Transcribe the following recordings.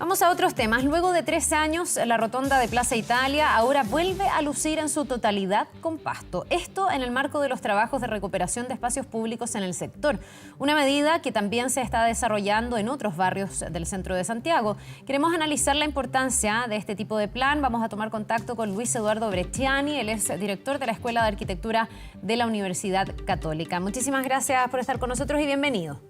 Vamos a otros temas. Luego de 13 años, la rotonda de Plaza Italia ahora vuelve a lucir en su totalidad con pasto. Esto en el marco de los trabajos de recuperación de espacios públicos en el sector. Una medida que también se está desarrollando en otros barrios del centro de Santiago. Queremos analizar la importancia de este tipo de plan. Vamos a tomar contacto con Luis Eduardo Bresciani. Él es director de la Escuela de Arquitectura de la Universidad Católica. Muchísimas gracias por estar con nosotros y bienvenido.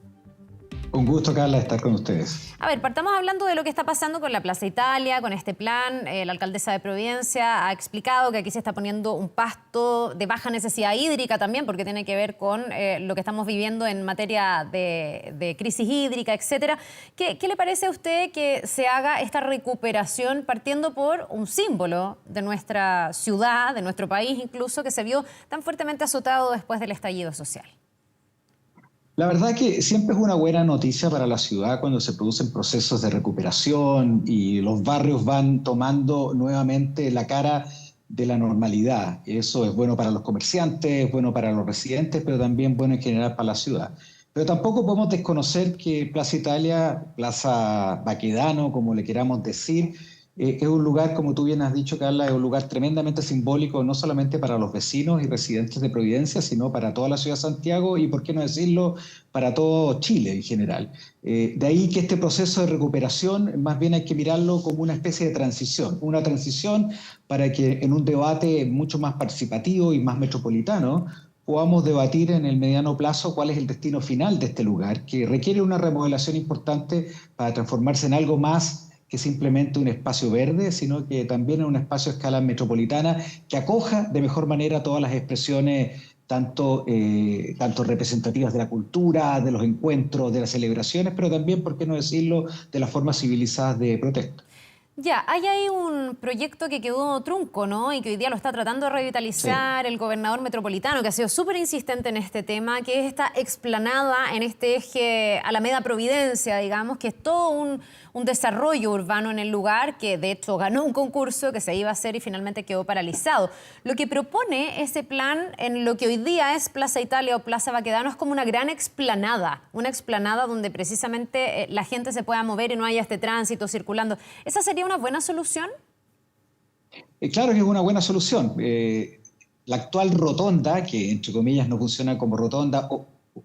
Un gusto, Carla, estar con ustedes. A ver, partamos hablando de lo que está pasando con la Plaza Italia, con este plan. La alcaldesa de Providencia ha explicado que aquí se está poniendo un pasto de baja necesidad hídrica también, porque tiene que ver con lo que estamos viviendo en materia de crisis hídrica, etcétera. ¿Qué le parece a usted que se haga esta recuperación partiendo por un símbolo de nuestra ciudad, de nuestro país incluso, que se vio tan fuertemente azotado después del estallido social? La verdad que siempre es una buena noticia para la ciudad cuando se producen procesos de recuperación y los barrios van tomando nuevamente la cara de la normalidad. Eso es bueno para los comerciantes, es bueno para los residentes, pero también bueno en general para la ciudad. Pero tampoco podemos desconocer que Plaza Italia, Plaza Baquedano, como le queramos decir, es un lugar, como tú bien has dicho, Carla, es un lugar tremendamente simbólico, no solamente para los vecinos y residentes de Providencia, sino para toda la ciudad de Santiago y, por qué no decirlo, para todo Chile en general. De ahí que este proceso de recuperación más bien hay que mirarlo como una especie de transición, una transición para que en un debate mucho más participativo y más metropolitano podamos debatir en el mediano plazo cuál es el destino final de este lugar, que requiere una remodelación importante para transformarse en algo más que simplemente un espacio verde, sino que también es un espacio a escala metropolitana que acoja de mejor manera todas las expresiones tanto representativas de la cultura, de los encuentros, de las celebraciones, pero también, por qué no decirlo, de las formas civilizadas de protesta. Ya, hay ahí un proyecto que quedó trunco, ¿no? Y que hoy día lo está tratando de revitalizar el gobernador metropolitano, que ha sido súper insistente en este tema, que es esta explanada en este eje Alameda-Providencia, digamos, que es todo un desarrollo urbano en el lugar, que de hecho ganó un concurso que se iba a hacer y finalmente quedó paralizado. Lo que propone ese plan en lo que hoy día es Plaza Italia o Plaza Baquedano es como una gran explanada donde precisamente la gente se pueda mover y no haya este tránsito circulando. ¿Esa sería una buena solución? Claro que es una buena solución. La actual rotonda, que entre comillas no funciona como rotonda,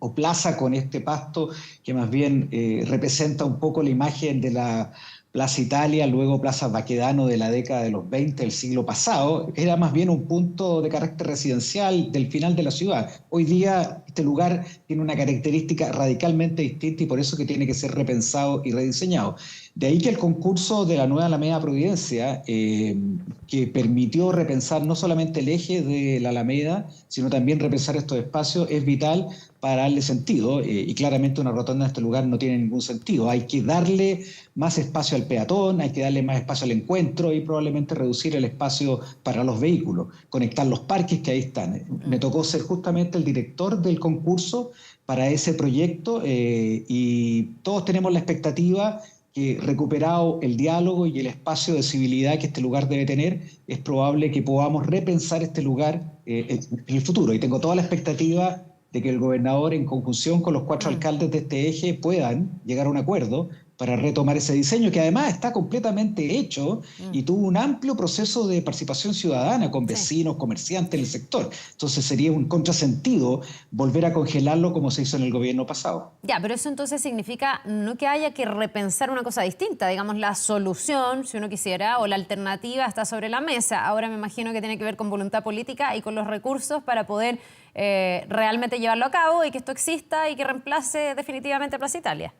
o plaza con este pasto que más bien representa un poco la imagen de la Plaza Italia, luego Plaza Baquedano de la década de los 20 del siglo pasado, era más bien un punto de carácter residencial del final de la ciudad. Hoy día este lugar tiene una característica radicalmente distinta y por eso que tiene que ser repensado y rediseñado. De ahí que el concurso de la nueva Alameda Providencia, que permitió repensar no solamente el eje de la Alameda, sino también repensar estos espacios, es vital para darle sentido, y claramente una rotonda en este lugar no tiene ningún sentido. Hay que darle más espacio al peatón, hay que darle más espacio al encuentro y probablemente reducir el espacio para los vehículos, conectar los parques que ahí están. Me tocó ser justamente el director del concurso para ese proyecto y todos tenemos la expectativa que, recuperado el diálogo y el espacio de civilidad que este lugar debe tener, es probable que podamos repensar este lugar en el futuro. Y tengo toda la expectativa de que el gobernador, en conjunción con los 4 alcaldes de este eje, puedan llegar a un acuerdo para retomar ese diseño, que además está completamente hecho y tuvo un amplio proceso de participación ciudadana con vecinos, comerciantes en el sector. Entonces sería un contrasentido volver a congelarlo como se hizo en el gobierno pasado. Ya, pero eso entonces significa no que haya que repensar una cosa distinta, digamos, la solución, si uno quisiera, o la alternativa está sobre la mesa. Ahora me imagino que tiene que ver con voluntad política y con los recursos para poder realmente llevarlo a cabo y que esto exista y que reemplace definitivamente a Plaza Italia.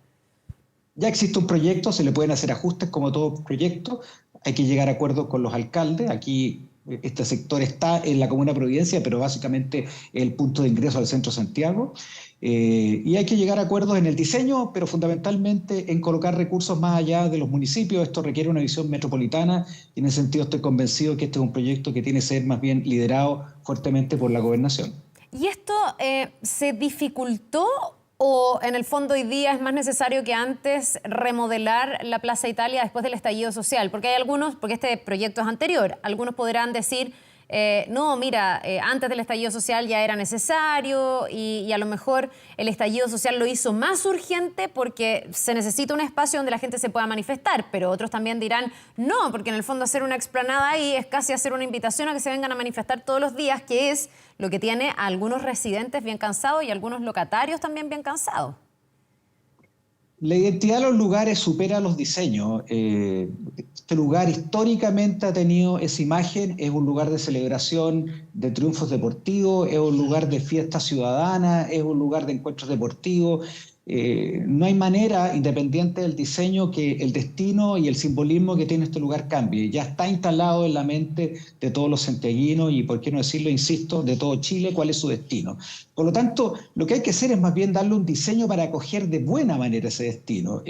Ya existe un proyecto, se le pueden hacer ajustes como todo proyecto, hay que llegar a acuerdos con los alcaldes. Aquí este sector está en la Comuna de Providencia, pero básicamente es el punto de ingreso al centro de Santiago. Y hay que llegar a acuerdos en el diseño, pero fundamentalmente en colocar recursos más allá de los municipios. Esto requiere una visión metropolitana y en ese sentido estoy convencido que este es un proyecto que tiene que ser más bien liderado fuertemente por la gobernación. ¿Y esto se dificultó o en el fondo hoy día es más necesario que antes remodelar la Plaza Italia después del estallido social? Porque hay algunos, porque este proyecto es anterior, algunos podrán decir no, mira, antes del estallido social ya era necesario y a lo mejor el estallido social lo hizo más urgente porque se necesita un espacio donde la gente se pueda manifestar, pero otros también dirán, no, porque en el fondo hacer una explanada ahí es casi hacer una invitación a que se vengan a manifestar todos los días, que es lo que tiene a algunos residentes bien cansados y a algunos locatarios también bien cansados. La identidad de los lugares supera los diseños. Este lugar históricamente ha tenido esa imagen, es un lugar de celebración de triunfos deportivos, es un lugar de fiesta ciudadana, es un lugar de encuentros deportivos. No hay manera, independiente del diseño, que el destino y el simbolismo que tiene este lugar cambie. Ya está instalado en la mente de todos los santiaguinos y, por qué no decirlo, insisto, de todo Chile, cuál es su destino. Por lo tanto, lo que hay que hacer es más bien darle un diseño para acoger de buena manera ese destino.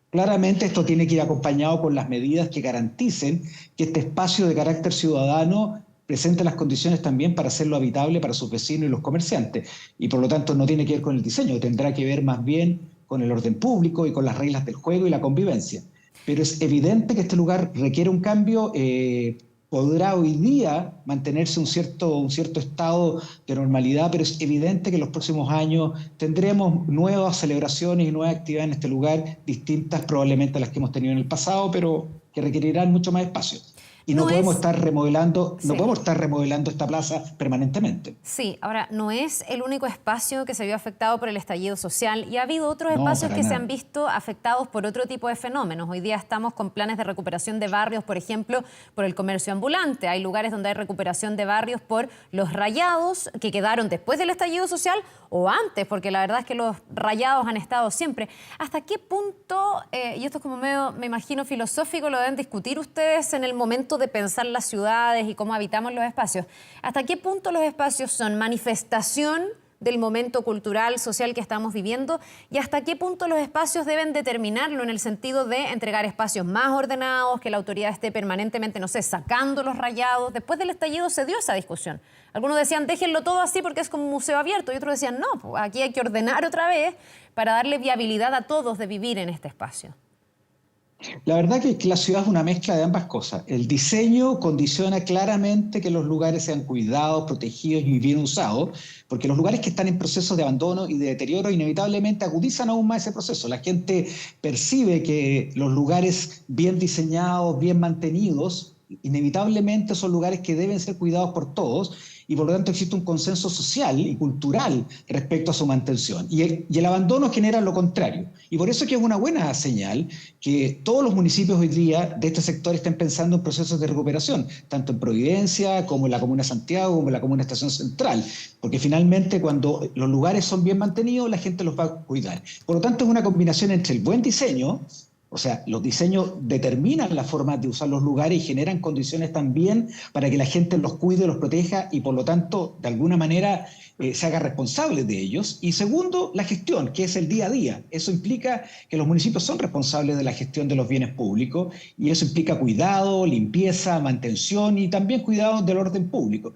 Claramente esto tiene que ir acompañado con las medidas que garanticen que este espacio de carácter ciudadano presente las condiciones también para hacerlo habitable para sus vecinos y los comerciantes. Y por lo tanto no tiene que ver con el diseño, tendrá que ver más bien con el orden público y con las reglas del juego y la convivencia. Pero es evidente que este lugar requiere un cambio. Podrá hoy día mantenerse un cierto estado de normalidad, pero es evidente que en los próximos años tendremos nuevas celebraciones y nuevas actividades en este lugar, distintas probablemente a las que hemos tenido en el pasado, pero que requerirán mucho más espacio. Y no podemos estar remodelando, no podemos estar remodelando esta plaza permanentemente. Sí, ahora, no es el único espacio que se vio afectado por el estallido social y ha habido otros espacios que se han visto afectados por otro tipo de fenómenos. Hoy día estamos con planes de recuperación de barrios, por ejemplo, por el comercio ambulante. Hay lugares donde hay recuperación de barrios por los rayados que quedaron después del estallido social o antes, porque la verdad es que los rayados han estado siempre. ¿Hasta qué punto, y esto es como medio, me imagino, filosófico, lo deben discutir ustedes en el momento de pensar las ciudades y cómo habitamos los espacios? ¿Hasta qué punto los espacios son manifestación del momento cultural, social que estamos viviendo? ¿Y hasta qué punto los espacios deben determinarlo en el sentido de entregar espacios más ordenados, que la autoridad esté permanentemente, no sé, sacando los rayados? Después del estallido se dio esa discusión. Algunos decían, déjenlo todo así porque es como un museo abierto, y otros decían, no, pues aquí hay que ordenar otra vez para darle viabilidad a todos de vivir en este espacio. La verdad que la ciudad es una mezcla de ambas cosas. El diseño condiciona claramente que los lugares sean cuidados, protegidos y bien usados, porque los lugares que están en procesos de abandono y de deterioro inevitablemente agudizan aún más ese proceso. La gente percibe que los lugares bien diseñados, bien mantenidos, inevitablemente son lugares que deben ser cuidados por todos, y por lo tanto existe un consenso social y cultural respecto a su mantención. Y el abandono genera lo contrario. Y por eso es que es una buena señal que todos los municipios hoy día de este sector estén pensando en procesos de recuperación, tanto en Providencia como en la Comuna de Santiago, como en la Comuna de Estación Central, porque finalmente cuando los lugares son bien mantenidos, la gente los va a cuidar. Por lo tanto, es una combinación entre el buen diseño. O sea, los diseños determinan la forma de usar los lugares y generan condiciones también para que la gente los cuide, los proteja y por lo tanto, de alguna manera, se haga responsable de ellos. Y segundo, la gestión, que es el día a día. Eso implica que los municipios son responsables de la gestión de los bienes públicos y eso implica cuidado, limpieza, mantención y también cuidado del orden público.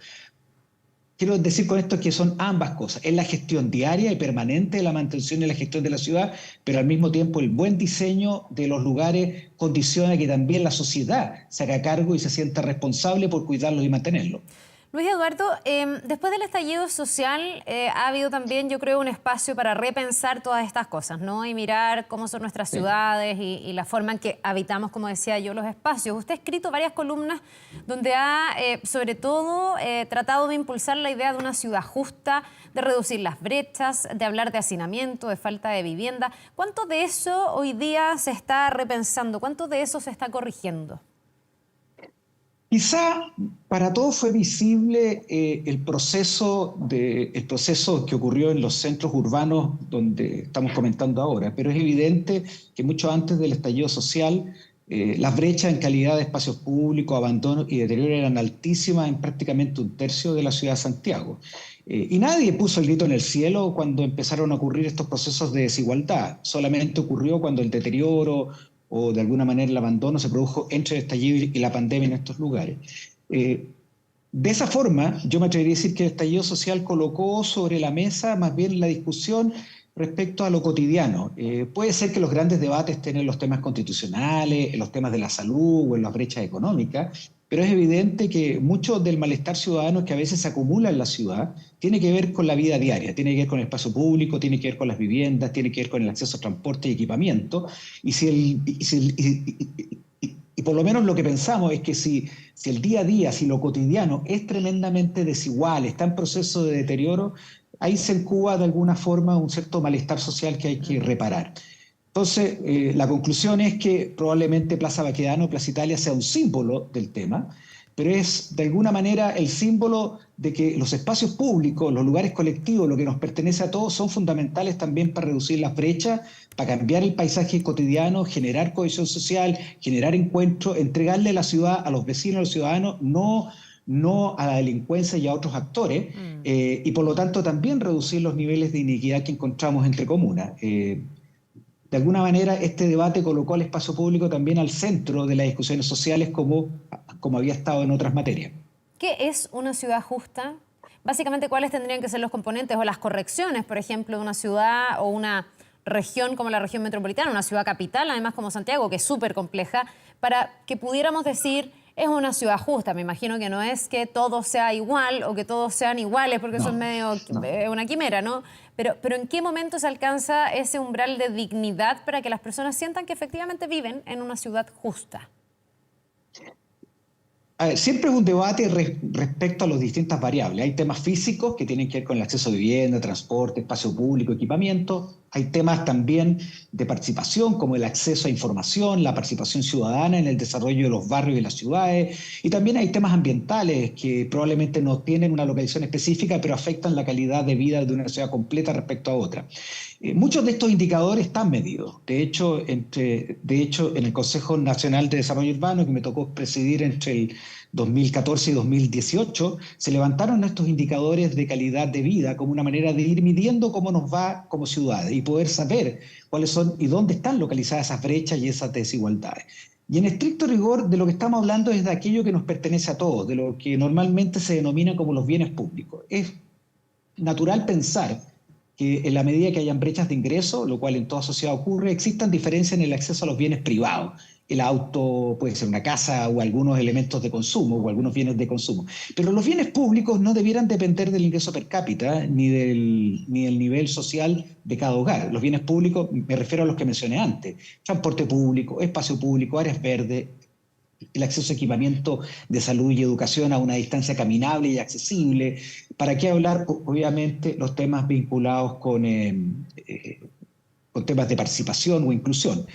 Quiero decir con esto que son ambas cosas. Es la gestión diaria y permanente de la mantención y la gestión de la ciudad, pero al mismo tiempo el buen diseño de los lugares condiciona que también la sociedad se haga cargo y se sienta responsable por cuidarlos y mantenerlos. Luis Eduardo, después del estallido social ha habido también, yo creo, un espacio para repensar todas estas cosas, ¿no? Y mirar cómo son nuestras ciudades y la forma en que habitamos, como decía yo, los espacios. Usted ha escrito varias columnas donde ha, sobre todo, tratado de impulsar la idea de una ciudad justa, de reducir las brechas, de hablar de hacinamiento, de falta de vivienda. ¿Cuánto de eso hoy día se está repensando? ¿Cuánto de eso se está corrigiendo? Quizá para todos fue visible el proceso que ocurrió en los centros urbanos donde estamos comentando ahora, pero es evidente que mucho antes del estallido social las brechas en calidad de espacios públicos, abandono y deterioro eran altísimas en prácticamente un tercio de la ciudad de Santiago. Y nadie puso el grito en el cielo cuando empezaron a ocurrir estos procesos de desigualdad, solamente ocurrió cuando el deterioro o de alguna manera el abandono se produjo entre el estallido y la pandemia en estos lugares. De esa forma, yo me atrevería a decir que el estallido social colocó sobre la mesa más bien la discusión respecto a lo cotidiano. Puede ser que los grandes debates estén en los temas constitucionales, en los temas de la salud o en las brechas económicas, pero es evidente que mucho del malestar ciudadano que a veces se acumula en la ciudad tiene que ver con la vida diaria, tiene que ver con el espacio público, tiene que ver con las viviendas, tiene que ver con el acceso a transporte y equipamiento, y por lo menos lo que pensamos es que si el día a día, si lo cotidiano es tremendamente desigual, está en proceso de deterioro, ahí se incuba de alguna forma un cierto malestar social que hay que reparar. Entonces, la conclusión es que probablemente Plaza Baquedano, Plaza Italia sea un símbolo del tema, pero es de alguna manera el símbolo de que los espacios públicos, los lugares colectivos, lo que nos pertenece a todos, son fundamentales también para reducir las brechas, para cambiar el paisaje cotidiano, generar cohesión social, generar encuentro, entregarle a la ciudad, a los vecinos, a los ciudadanos, no a la delincuencia y a otros actores, y por lo tanto también reducir los niveles de iniquidad que encontramos entre comunas. De alguna manera, este debate colocó al espacio público también al centro de las discusiones sociales como había estado en otras materias. ¿Qué es una ciudad justa? Básicamente, ¿cuáles tendrían que ser los componentes o las correcciones, por ejemplo, de una ciudad o una región como la región metropolitana, una ciudad capital, además como Santiago, que es súper compleja, para que pudiéramos decir es una ciudad justa? Me imagino que no es que todo sea igual o que todos sean iguales, porque eso es medio una quimera, ¿no? Pero ¿en qué momento se alcanza ese umbral de dignidad para que las personas sientan que efectivamente viven en una ciudad justa? A ver, siempre es un debate respecto a las distintas variables. Hay temas físicos que tienen que ver con el acceso a vivienda, transporte, espacio público, equipamiento. Hay temas también de participación, como el acceso a información, la participación ciudadana en el desarrollo de los barrios y las ciudades. Y también hay temas ambientales que probablemente no tienen una localización específica, pero afectan la calidad de vida de una ciudad completa respecto a otra. Muchos de estos indicadores están medidos. De hecho, en el Consejo Nacional de Desarrollo Urbano, que me tocó presidir entre el 2014 y 2018, se levantaron estos indicadores de calidad de vida como una manera de ir midiendo cómo nos va como ciudades y poder saber cuáles son y dónde están localizadas esas brechas y esas desigualdades. Y en estricto rigor, de lo que estamos hablando es de aquello que nos pertenece a todos, de lo que normalmente se denomina como los bienes públicos. Es natural pensar que en la medida que hayan brechas de ingreso, lo cual en toda sociedad ocurre, existan diferencias en el acceso a los bienes privados. El auto puede ser una casa o algunos elementos de consumo o algunos bienes de consumo. Pero los bienes públicos no debieran depender del ingreso per cápita ni del nivel social de cada hogar. Los bienes públicos, me refiero a los que mencioné antes: transporte público, espacio público, áreas verdes, el acceso a equipamiento de salud y educación a una distancia caminable y accesible. ¿Para qué hablar, obviamente, los temas vinculados con temas de participación o inclusión?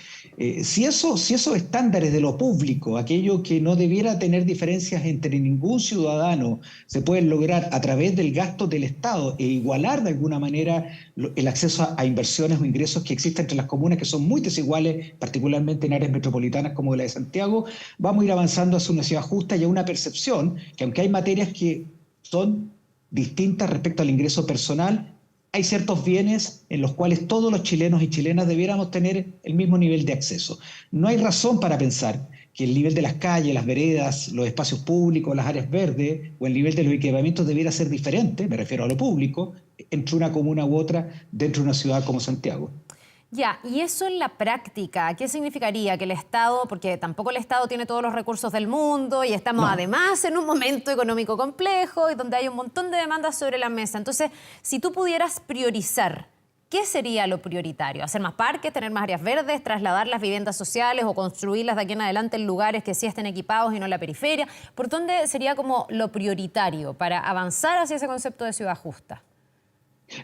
Si esos estándares de lo público, aquello que no debiera tener diferencias entre ningún ciudadano, se pueden lograr a través del gasto del Estado e igualar de alguna manera el acceso a inversiones o ingresos que existen entre las comunas, que son muy desiguales, particularmente en áreas metropolitanas como la de Santiago, vamos a ir avanzando hacia una ciudad justa y a una percepción que, aunque hay materias que son distintas respecto al ingreso personal, hay ciertos bienes en los cuales todos los chilenos y chilenas debiéramos tener el mismo nivel de acceso. No hay razón para pensar que el nivel de las calles, las veredas, los espacios públicos, las áreas verdes o el nivel de los equipamientos debiera ser diferente, me refiero a lo público, entre una comuna u otra dentro de una ciudad como Santiago. Ya, y eso en la práctica, ¿qué significaría? Que el Estado, porque tampoco el Estado tiene todos los recursos del mundo y estamos además en un momento económico complejo y donde hay un montón de demandas sobre la mesa. Entonces, si tú pudieras priorizar, ¿qué sería lo prioritario? ¿Hacer más parques, tener más áreas verdes, trasladar las viviendas sociales o construirlas de aquí en adelante en lugares que sí estén equipados y no en la periferia? ¿Por dónde sería como lo prioritario para avanzar hacia ese concepto de ciudad justa?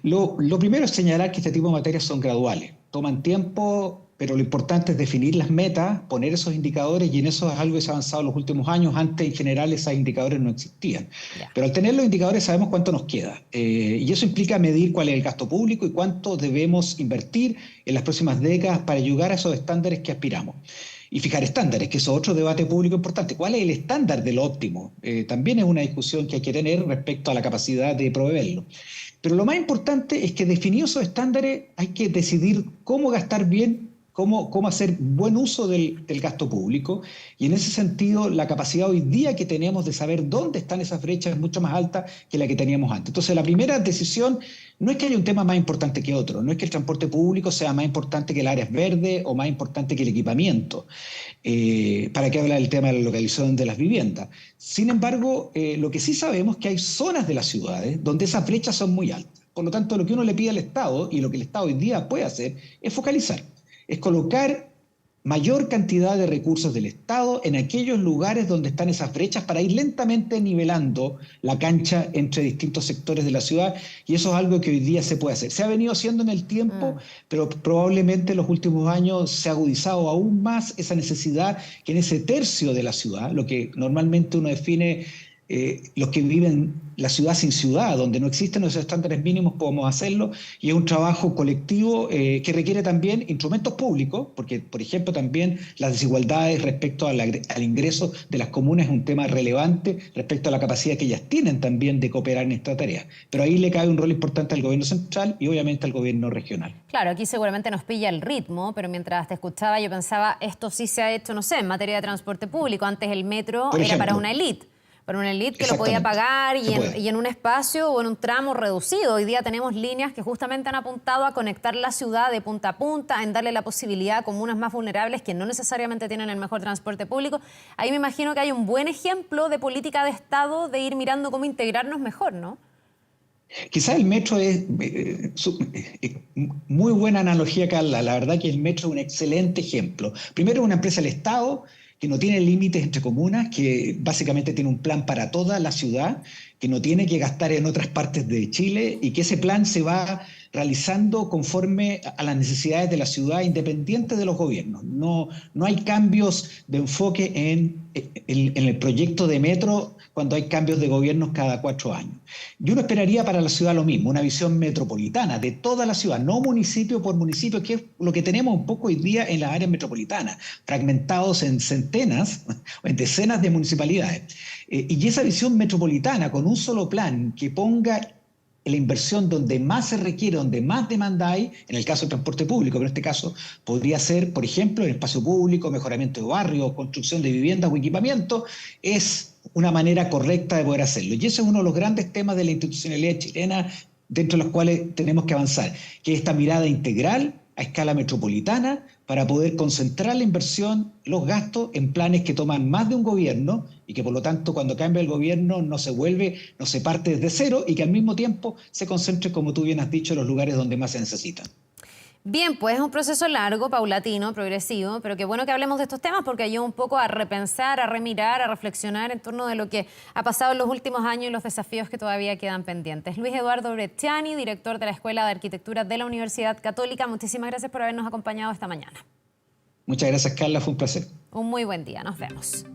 Lo primero es señalar que este tipo de materias son graduales, toman tiempo, pero lo importante es definir las metas, poner esos indicadores, y en eso es algo que se ha avanzado en los últimos años. Antes, en general, esos indicadores no existían. Pero al tener los indicadores sabemos cuánto nos queda, y eso implica medir cuál es el gasto público y cuánto debemos invertir en las próximas décadas para llegar a esos estándares que aspiramos. Y fijar estándares, que eso es otro debate público importante. ¿Cuál es el estándar del óptimo? También es una discusión que hay que tener respecto a la capacidad de proveerlo. Pero lo más importante es que definidos esos estándares hay que decidir cómo gastar bien cómo hacer buen uso del gasto público, y en ese sentido la capacidad hoy día que tenemos de saber dónde están esas brechas es mucho más alta que la que teníamos antes. Entonces la primera decisión no es que haya un tema más importante que otro, no es que el transporte público sea más importante que el área verde o más importante que el equipamiento, para qué hablar del tema de la localización de las viviendas. Sin embargo, lo que sí sabemos es que hay zonas de las ciudades donde esas brechas son muy altas. Por lo tanto, lo que uno le pide al Estado, y lo que el Estado hoy día puede hacer, es focalizar, es colocar mayor cantidad de recursos del Estado en aquellos lugares donde están esas brechas para ir lentamente nivelando la cancha entre distintos sectores de la ciudad, y eso es algo que hoy día se puede hacer. Se ha venido haciendo en el tiempo, pero probablemente en los últimos años se ha agudizado aún más esa necesidad que en ese tercio de la ciudad, lo que normalmente uno define los que viven la ciudad sin ciudad, donde no existen esos estándares mínimos, podemos hacerlo, y es un trabajo colectivo que requiere también instrumentos públicos, porque, por ejemplo, también las desigualdades respecto al ingreso de las comunas es un tema relevante respecto a la capacidad que ellas tienen también de cooperar en esta tarea. Pero ahí le cae un rol importante al gobierno central y obviamente al gobierno regional. Claro, aquí seguramente nos pilla el ritmo, pero mientras te escuchaba yo pensaba, esto sí se ha hecho, no sé, en materia de transporte público. Antes el metro era para una élite. Para una élite que lo podía pagar y en un espacio o en un tramo reducido. Hoy día tenemos líneas que justamente han apuntado a conectar la ciudad de punta a punta, en darle la posibilidad a comunas más vulnerables que no necesariamente tienen el mejor transporte público. Ahí me imagino que hay un buen ejemplo de política de Estado de ir mirando cómo integrarnos mejor, ¿no? Quizás el metro es muy buena analogía, Carla. La verdad que el metro es un excelente ejemplo. Primero, es una empresa del Estado que no tiene límites entre comunas, que básicamente tiene un plan para toda la ciudad, que no tiene que gastar en otras partes de Chile, y que ese plan se va realizando conforme a las necesidades de la ciudad, independiente de los gobiernos. No hay cambios de enfoque en el proyecto de metro cuando hay cambios de gobiernos cada 4 años. Yo no esperaría para la ciudad lo mismo, una visión metropolitana de toda la ciudad, no municipio por municipio, que es lo que tenemos un poco hoy día en las áreas metropolitanas, fragmentados en centenas o en decenas de municipalidades. Y esa visión metropolitana con un solo plan que ponga la inversión donde más se requiere, donde más demanda hay, en el caso del transporte público, pero en este caso podría ser, por ejemplo, el espacio público, mejoramiento de barrios, construcción de viviendas o equipamiento, es una manera correcta de poder hacerlo. Y ese es uno de los grandes temas de la institucionalidad chilena, dentro de los cuales tenemos que avanzar, que es esta mirada integral a escala metropolitana para poder concentrar la inversión, los gastos en planes que toman más de un gobierno, y que por lo tanto cuando cambia el gobierno no se parte desde cero, y que al mismo tiempo se concentre, como tú bien has dicho, en los lugares donde más se necesitan. Bien, pues es un proceso largo, paulatino, progresivo, pero qué bueno que hablemos de estos temas porque ayuda un poco a repensar, a remirar, a reflexionar en torno de lo que ha pasado en los últimos años y los desafíos que todavía quedan pendientes. Luis Eduardo Bresciani, director de la Escuela de Arquitectura de la Universidad Católica, muchísimas gracias por habernos acompañado esta mañana. Muchas gracias, Carla, fue un placer. Un muy buen día, nos vemos.